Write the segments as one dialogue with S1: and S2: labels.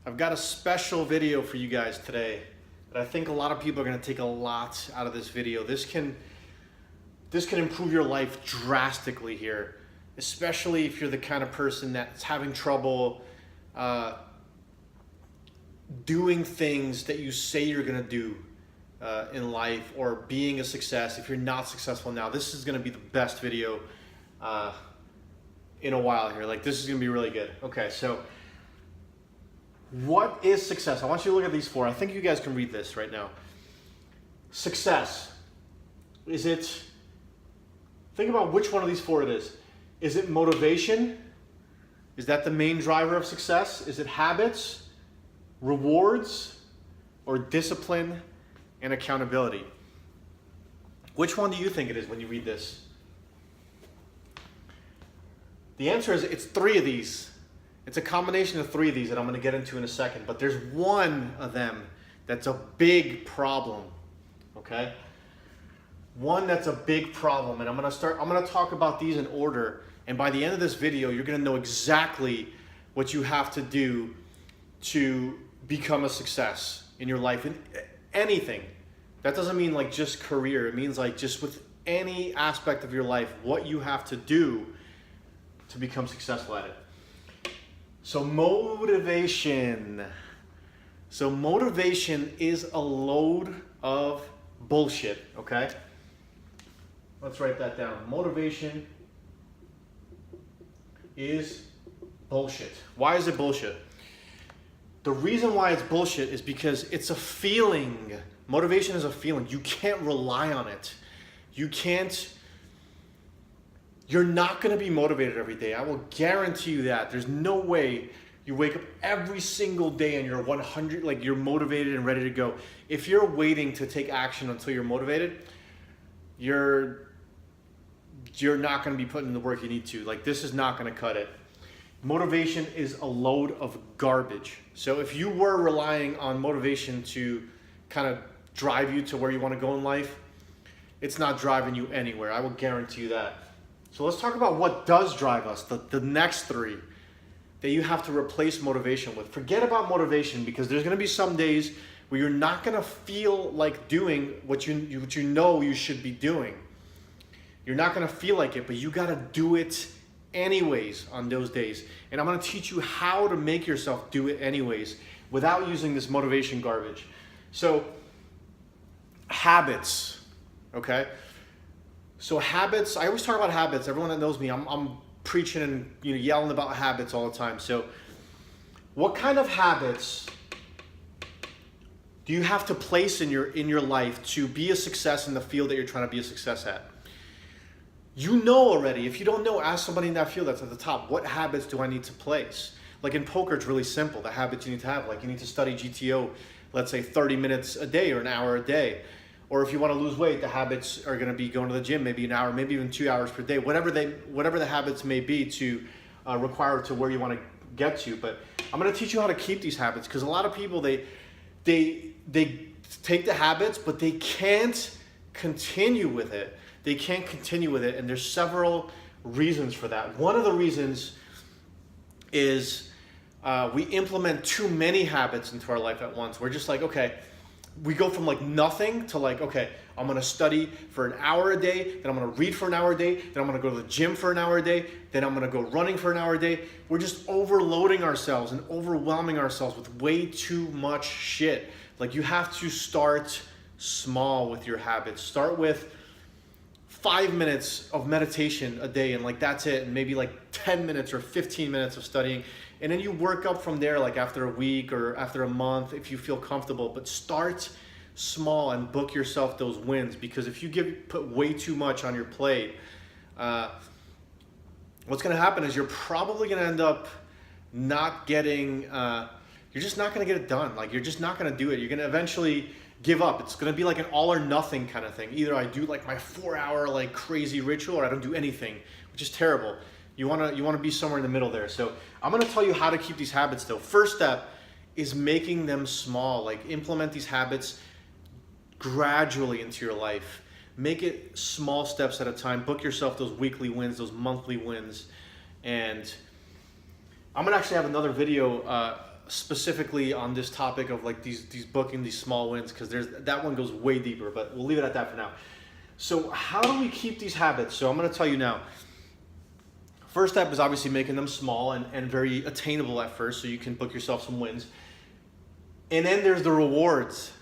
S1: I've got a special video for you guys today that I think a lot of people are going to take a lot out of this video. This can improve your life drastically here, especially if you're the kind of person that's having trouble doing things that you say you're going to do in life, or being a success. If you're not successful now, this is going to be the best video in a while here. Like, this is going to be really good. Okay, so what is success? I want you to look at these four. I think you guys can read this right now. Success. Think about which one of these four it is. Is it motivation? Is that the main driver of success? Is it habits, rewards, or discipline and accountability? Which one do you think it is when you read this? The answer is it's three of these. It's a combination of three of these that I'm going to get into in a second, but there's one of them that's a big problem, okay? One that's a big problem, and I'm going to talk about these in order, and by the end of this video, you're going to know exactly what you have to do to become a success in your life, in anything. That doesn't mean like just career. It means like just with any aspect of your life, what you have to do to become successful at it. So motivation. So motivation is a load of bullshit, okay? Let's write that down. Motivation is bullshit. Why is it bullshit? The reason why it's bullshit is because it's a feeling. Motivation is a feeling. You can't rely on it. You're not going to be motivated every day. I will guarantee you that. There's no way you wake up every single day and you're 100, like you're motivated and ready to go. If you're waiting to take action until you're motivated, you're not going to be putting in the work you need to. Like, this is not going to cut it. Motivation is a load of garbage. So if you were relying on motivation to kind of drive you to where you want to go in life, it's not driving you anywhere. I will guarantee you that. So let's talk about what does drive us, the next three that you have to replace motivation with. Forget about motivation, because there's going to be some days where you're not going to feel like doing what you know you should be doing. You're not going to feel like it, but you got to do it anyways on those days. And I'm going to teach you how to make yourself do it anyways without using this motivation garbage. So habits, okay? So habits, I always talk about habits. Everyone that knows me, I'm preaching and yelling about habits all the time. So what kind of habits do you have to place in your life to be a success in the field that you're trying to be a success at? You know already. If you don't know, ask somebody in that field that's at the top. What habits do I need to place? Like in poker, it's really simple. The habits you need to have, like you need to study GTO, let's say 30 minutes a day or an hour a day. Or if you want to lose weight, the habits are going to be going to the gym maybe an hour, maybe even 2 hours per day, whatever the habits may be to require to where you want to get to. But I'm going to teach you how to keep these habits, because a lot of people, they take the habits, but they can't continue with it. They can't continue with it, and there's several reasons for that. One of the reasons is we implement too many habits into our life at once. We're just like, okay, we go from like nothing to like, okay, I'm going to study for an hour a day, then I'm going to read for an hour a day, then I'm going to go to the gym for an hour a day, then I'm going to go running for an hour a day. We're just overloading ourselves and overwhelming ourselves with way too much shit. Like, you have to start small with your habits. Start with 5 minutes of meditation a day, and like that's it, and maybe like 10 minutes or 15 minutes of studying, and then you work up from there, like after a week or after a month if you feel comfortable. But start small and book yourself those wins, because if you put way too much on your plate, what's going to happen is you're probably going to end up not getting you're just not going to get it done. Like, you're just not going to do it. You're going to eventually give up. It's going to be like an all or nothing kind of thing. Either I do like my 4-hour like crazy ritual, or I don't do anything, which is terrible. You want to be somewhere in the middle there. So I'm going to tell you how to keep these habits though. First step is making them small. Like, implement these habits gradually into your life. Make it small steps at a time. Book yourself those weekly wins, those monthly wins. And I'm going to actually have another video specifically on this topic of like these booking these small wins, because that one goes way deeper, but we'll leave it at that for now. So how do we keep these habits? So I'm going to tell you now. First step is obviously making them small and very attainable at first, so you can book yourself some wins. And then there's the rewards,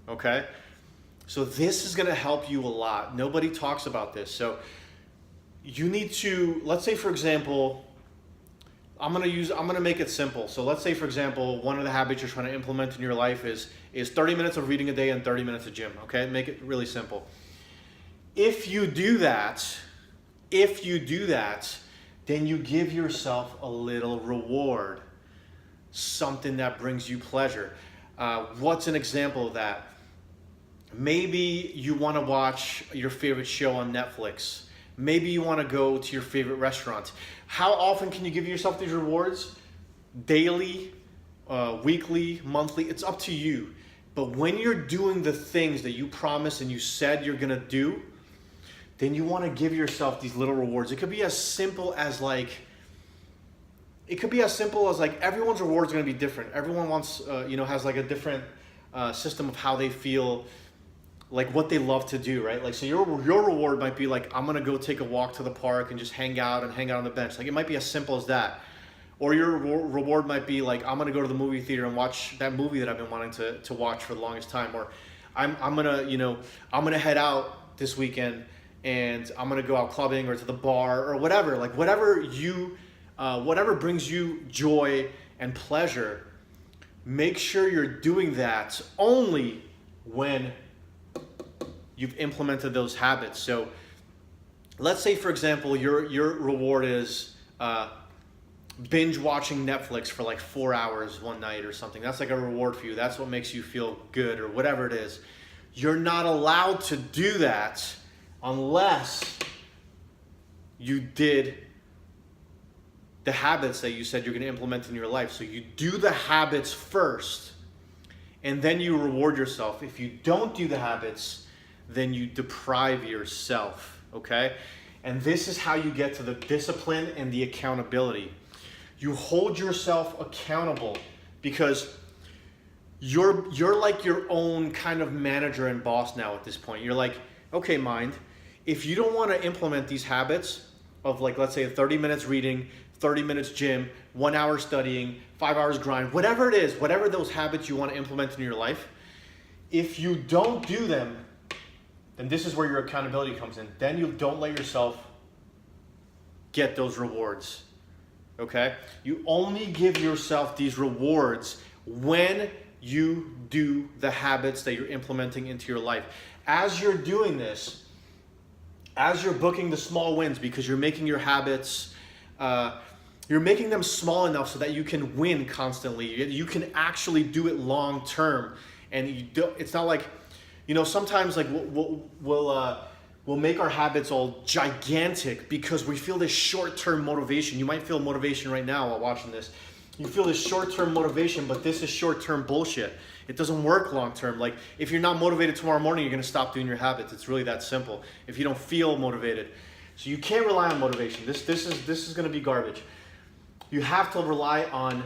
S1: okay? So this is going to help you a lot. Nobody talks about this. So you need to, let's say for example, I'm gonna make it simple. So let's say for example, one of the habits you're trying to implement in your life is 30 minutes of reading a day and 30 minutes of gym, okay? Make it really simple. If you do that, then you give yourself a little reward, something that brings you pleasure. What's an example of that? Maybe you want to watch your favorite show on Netflix. Maybe you want to go to your favorite restaurant. How often can you give yourself these rewards? Daily, weekly, monthly, it's up to you. But when you're doing the things that you promised and you said you're gonna do, then you want to give yourself these little rewards. It could be as simple as like everyone's reward is going to be different. Everyone wants, has like a different system of how they feel, like what they love to do, right? Like, so your reward might be like, I'm going to go take a walk to the park and just hang out on the bench. Like, it might be as simple as that. Or your reward might be like, I'm going to go to the movie theater and watch that movie that I've been wanting to watch for the longest time. Or I'm going to head out this weekend and I'm going to go out clubbing or to the bar or whatever. Like, whatever brings you joy and pleasure, make sure you're doing that only when you've implemented those habits. So let's say, for example, your reward is binge watching Netflix for like 4 hours one night or something. That's like a reward for you. That's what makes you feel good or whatever it is. You're not allowed to do that unless you did the habits that you said you're going to implement in your life. So you do the habits first, and then you reward yourself. If you don't do the habits, then you deprive yourself, okay? And this is how you get to the discipline and the accountability. You hold yourself accountable because you're like your own kind of manager and boss now at this point. You're like, okay, mind, if you don't want to implement these habits of, like, let's say 30 minutes reading, 30 minutes gym, 1 hour studying, 5 hours grind, whatever it is, whatever those habits you want to implement in your life, if you don't do them, then this is where your accountability comes in. Then you don't let yourself get those rewards, okay? You only give yourself these rewards when you do the habits that you're implementing into your life. As you're doing this, as you're booking the small wins, because you're making your habits, you're making them small enough so that you can win constantly. You can actually do it long term, and it's not like, sometimes like we'll make our habits all gigantic because we feel this short-term motivation. You might feel motivation right now while watching this. You feel this short-term motivation, but this is short-term bullshit. It doesn't work long-term. Like, if you're not motivated tomorrow morning, you're going to stop doing your habits. It's really that simple. If you don't feel motivated, so you can't rely on motivation. This is going to be garbage. You have to rely on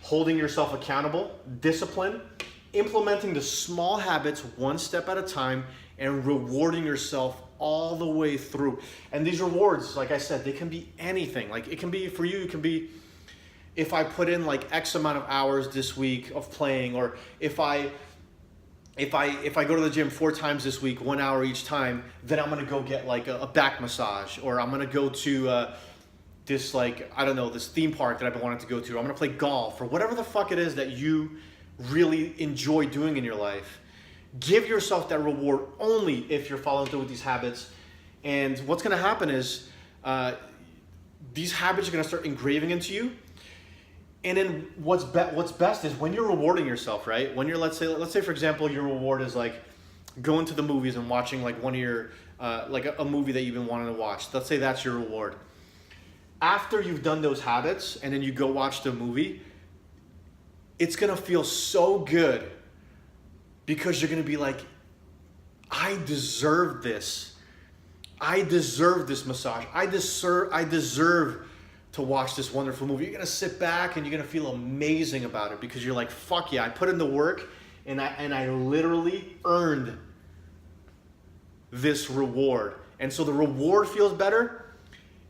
S1: holding yourself accountable, discipline, implementing the small habits one step at a time, and rewarding yourself all the way through. And these rewards, like I said, they can be anything. Like, it can be, for you, it can be, if I put in like X amount of hours this week of playing, or if I go to the gym 4 times this week, 1 hour each time, then I'm gonna go get like a back massage, or I'm gonna go to this, like, I don't know, this theme park that I've been wanting to go to, or I'm gonna play golf, or whatever the fuck it is that you really enjoy doing in your life. Give yourself that reward only if you're following through with these habits. And what's gonna happen is these habits are gonna start engraving into you. And then what's best is when you're rewarding yourself, right? When you're, let's say for example, your reward is like going to the movies and watching like one of your, like a movie that you've been wanting to watch. Let's say that's your reward. After you've done those habits and then you go watch the movie, it's gonna feel so good because you're gonna be like, I deserve this. I deserve this massage. I deserve to watch this wonderful movie. You're gonna sit back and you're gonna feel amazing about it because you're like, fuck yeah, I put in the work and I literally earned this reward. And so the reward feels better,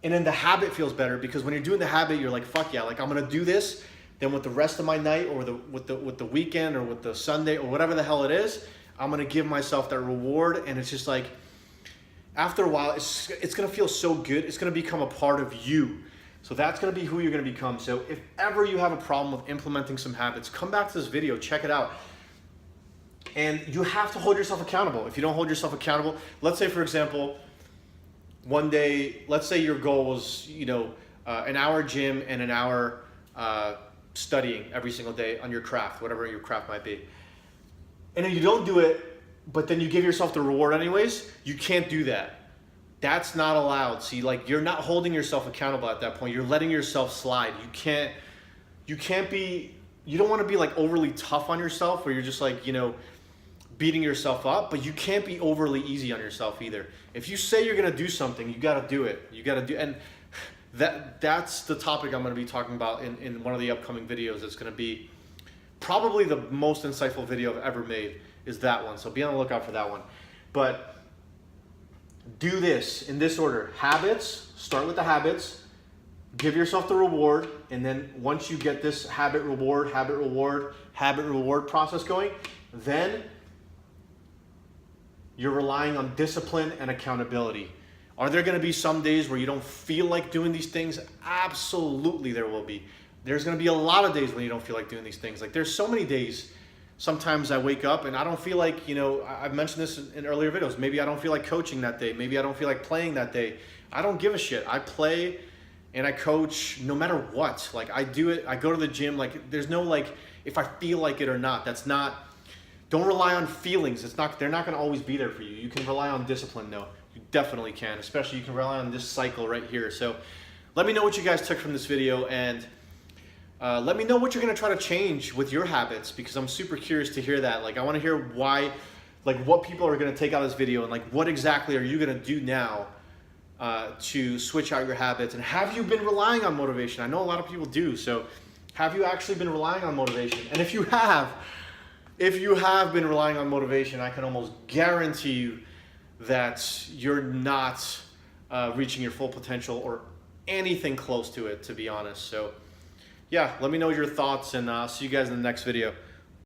S1: and then the habit feels better because when you're doing the habit, you're like, fuck yeah, like I'm gonna do this. Then with the rest of my night, or with the weekend, or with the Sunday, or whatever the hell it is, I'm gonna give myself that reward. And it's just like, after a while, it's gonna feel so good. It's gonna become a part of you. So that's gonna be who you're gonna become. So if ever you have a problem with implementing some habits, come back to this video, check it out. And you have to hold yourself accountable. If you don't hold yourself accountable, let's say, for example, one day, let's say your goal was, an hour gym and an hour studying every single day on your craft, whatever your craft might be. And then you don't do it, but then you give yourself the reward anyways. You can't do that. That's not allowed. See, like, you're not holding yourself accountable at that point. You're letting yourself slide. You don't want to be like overly tough on yourself where you're just like, beating yourself up, but you can't be overly easy on yourself either. If you say you're going to do something, you got to do it. You got to do, and that's the topic I'm going to be talking about in one of the upcoming videos. It's going to be probably the most insightful video I've ever made, is that one. So be on the lookout for that one. But do this in this order. Habits, start with the habits, give yourself the reward, and then once you get this habit reward process going, then you're relying on discipline and accountability. Are there going to be some days where you don't feel like doing these things? Absolutely there will be. There's going to be a lot of days when you don't feel like doing these things. Like, there's so many days, sometimes I wake up and I don't feel like, I've mentioned this in earlier videos, maybe I don't feel like coaching that day. Maybe I don't feel like playing that day. I don't give a shit. I play and I coach no matter what. Like, I do it. I go to the gym. Like, there's no, like, if I feel like it or not. That's not, don't rely on feelings. They're not going to always be there for you. You can rely on discipline though. You definitely can, especially you can rely on this cycle right here. So let me know what you guys took from this video, and let me know what you're going to try to change with your habits, because I'm super curious to hear that. Like, I want to hear why, like, what people are going to take out of this video, and like, what exactly are you going to do now to switch out your habits? And have you been relying on motivation? I know a lot of people do. So have you actually been relying on motivation? And if you have been relying on motivation, I can almost guarantee you that you're not reaching your full potential or anything close to it, to be honest. So yeah, let me know your thoughts, and I'll see you guys in the next video.